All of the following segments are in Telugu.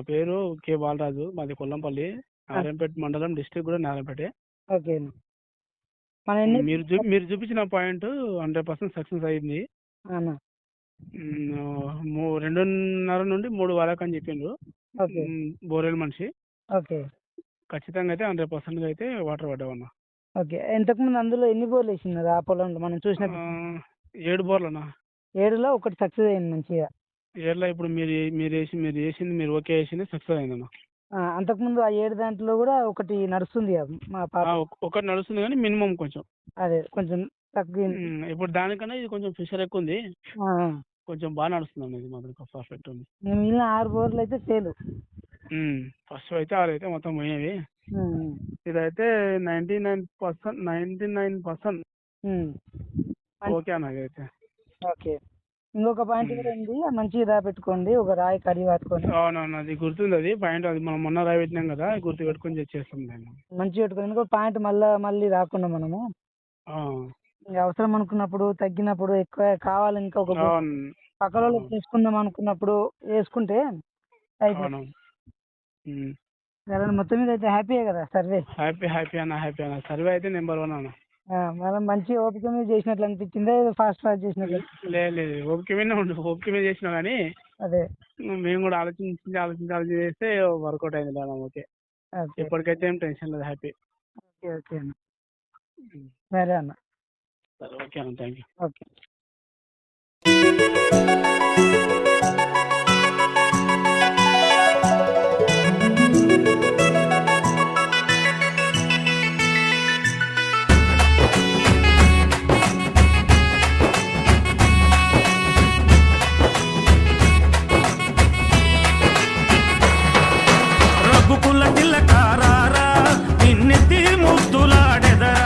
పేరు కే బాలరాజు, మాది కొల్లంపల్లి, నారాయణపేట మండలం, డిస్ట్రిక్ట్ కూడా నారాయణపేటే. ఓకే. మన ఎన్ని మీరు చూపించిన పాయింట్ 100% సక్సెస్ అయింది. అన్న 2.5 నుండి 3 వరకు అని చెప్పిండ్రు. ఓకే. బోరెల్ మనిషి. ఓకే. ఖచ్చితంగా అయితే 100% అయితే వాటర్ పడ్డావన్నా. ఓకే. ఇంతకుముందు అందులో ఎన్ని బోర్లు వేసినారు ఆ పొలంలో మనం చూసిన? 7 బోర్లన్నా. 7లో ఒకటి సక్సెస్ అయింది మంచిగా. 7లో ఇప్పుడు మీరు ఓకే చేసింది సక్సెస్ అయిందన్న. అంతకుముందు ఆ 7 దాంట్లో కూడా ఒకటి నడుస్తుంది కదా మా పాప. ఒకటి నడుస్తుంది కానీ మినిమం కొంచెం అదే కొంచెం తగ్గింది. ఇప్పుడు దానికన్నా ఇది కొంచెం ఫిషర్ ఎక్కువ ఉంది. కొంచెం బాగా నడుస్తుంది అన్న. ఇది మాత్రం పర్ఫెక్ట్ ఉంది. మిగిలిన 6 బోర్లు అయితే ఫెయిల్. ఫస్ట్ అయితే 6 అయితే మొత్తం పోయేవి. ఇదైతే 99% ఓకే అన్న. ఇదైతే ఓకే. ఇంకొక పాయింట్ కూడా ఉంది, మంచిగా రాపెట్టుకోండి, ఒక రాయి కడిగి పట్టుకొని. అవునవును, అది గుర్తుంది. అది పాయింట్ అది మనం మొన్న రాయి పెట్టినాం కదా, గుర్తు పెట్టుకొని చేస్తాం దాన్ని. మంచిగా పెట్టుకోండి. ఇంకో పాయింట్ మళ్ళీ రాకుండా మనము అవసరం అనుకున్నప్పుడు, తగ్గినప్పుడు, ఎక్కువ కావాలి ఇంకా ఒక పక్కన తీసుకుందాం అనుకున్నప్పుడు వేసుకుంటే అయిపోతుంది. మొత్తం మీద అయితే హ్యాపీయే కదా సర్వే? హ్యాపీ అన్న. సర్వే అయితే నెంబర్ 1 అన్న. మనం మంచి ఓపిక మీద చేసినట్లు అనిపించిందే, ఫాస్ట్ చేసినట్లు? లేదు, ఓపిక మీద చేసినా కానీ అదే మేము కూడా ఆలోచించి చేస్తే వర్కౌట్ అయింది బాగా. ఓకే, ఇప్పటికైతే ఏం టెన్షన్ లేదు, హ్యాపీ. ఓకే అన్న. సరే అన్న. సరే, ఓకే అన్న, థ్యాంక్ యూ. ఓకే. రఘుకుల తిలకారా నిన్నెత్తి ముద్దులాడెదరా.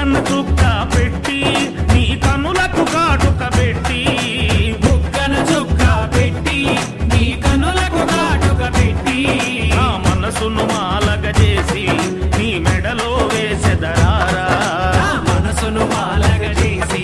బుగ్గన చుక్క పెట్టి నీ కనులకు కాటుక పెట్టి బుగ్గన చుక్క పెట్టి నీ కనులకు కాటుక పెట్టి నా మనసును మాలగ చేసి నీ మెడలో వేసెదరారా నా మనసును మాలగ చేసి